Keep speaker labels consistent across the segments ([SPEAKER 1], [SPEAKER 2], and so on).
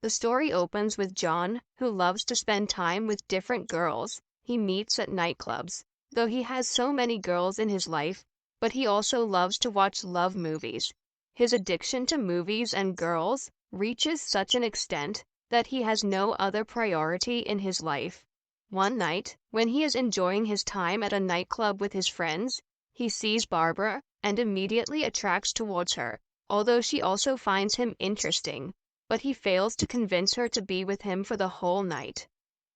[SPEAKER 1] The story opens with John, who loves to spend time with different girls he meets at nightclubs. Though he has so many girls in his life, but he also loves to watch love movies. His addiction to movies and girls reaches such an extent that he has no other priority in his life. One night, when he is enjoying his time at a nightclub with his friends, he sees Barbara and immediately attracts towards her, although she also finds him interesting, but he fails to convince her to be with him for the whole night.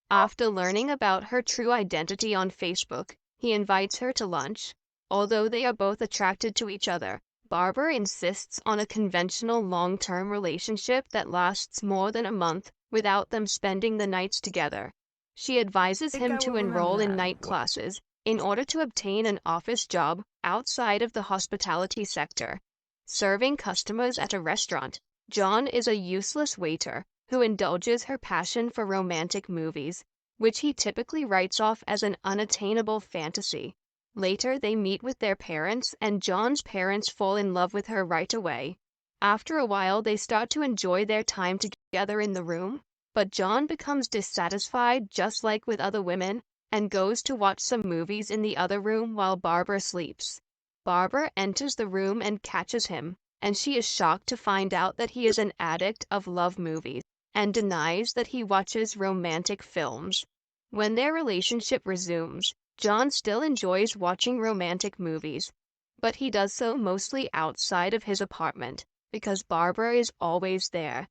[SPEAKER 1] After learning about her true identity on Facebook, he invites her to lunch. Although they are both attracted to each other, Barbara insists on a conventional long-term relationship that lasts more than a month without them spending the nights together. She advises him to enroll in night classes in order to obtain an office job outside of the hospitality sector, serving customers at a restaurant. John is a useless waiter who indulges her passion for romantic movies, which he typically writes off as an unattainable fantasy. Later, they meet with their parents, and John's parents fall in love with her right away. After a while, they start to enjoy their time together in the room, but John becomes dissatisfied just like with other women and goes to watch some movies in the other room while Barbara sleeps. Barbara enters the room and catches him, and she is shocked to find out that he is an addict of love movies and denies that he watches romantic films. When their relationship resumes, John still enjoys watching romantic movies, but he does so mostly outside of his apartment because Barbara is always there.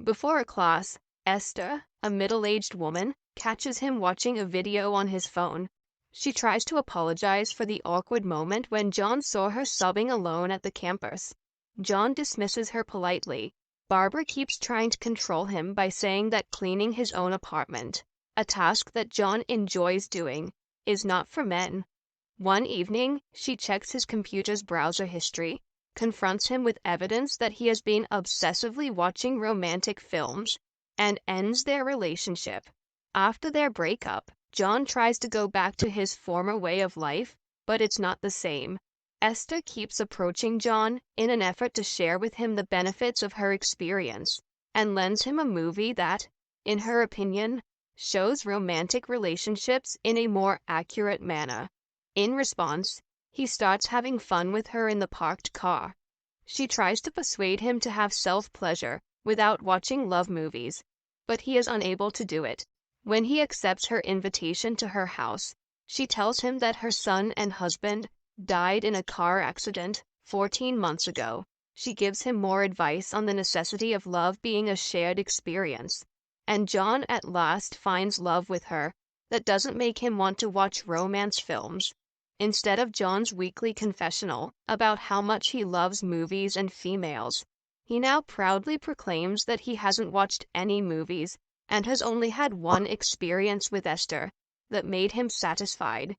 [SPEAKER 1] Before a class, Esther, a middle-aged woman, catches him watching a video on his phone. She tries to apologize for the awkward moment when John saw her sobbing alone at the campus. John dismisses her politely. Barbara keeps trying to control him by saying that cleaning his own apartment, a task that John enjoys doing, is not for men. One evening, she checks his computer's browser history, confronts him with evidence that he has been obsessively watching romantic films, and ends their relationship. After their breakup, John tries to go back to his former way of life, but it's not the same. Esther keeps approaching John in an effort to share with him the benefits of her experience, and lends him a movie that, in her opinion, shows romantic relationships in a more accurate manner. In response, he starts having fun with her in the parked car. She tries to persuade him to have self-pleasure without watching love movies, but he is unable to do it. When he accepts her invitation to her house, she tells him that her son and husband died in a car accident 14 months ago. She gives him more advice on the necessity of love being a shared experience, and John at last finds love with her that doesn't make him want to watch romance films. Instead of John's weekly confessional about how much he loves movies and females, he now proudly proclaims that he hasn't watched any movies and has only had one experience with Esther that made him satisfied.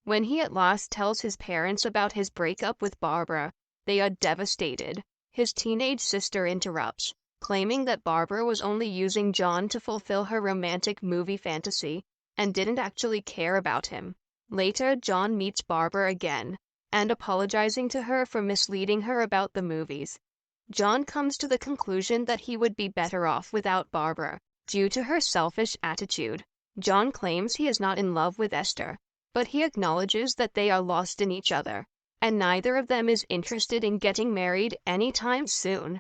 [SPEAKER 1] When he at last tells his parents about his breakup with Barbara, they are devastated. His teenage sister interrupts, claiming that Barbara was only using John to fulfill her romantic movie fantasy and didn't actually care about him. Later, John meets Barbara again, and apologizing to her for misleading her about the movies. John comes to the conclusion that he would be better off without Barbara, due to her selfish attitude. John claims he is not in love with Esther, but he acknowledges that they are lost in each other, and neither of them is interested in getting married anytime soon.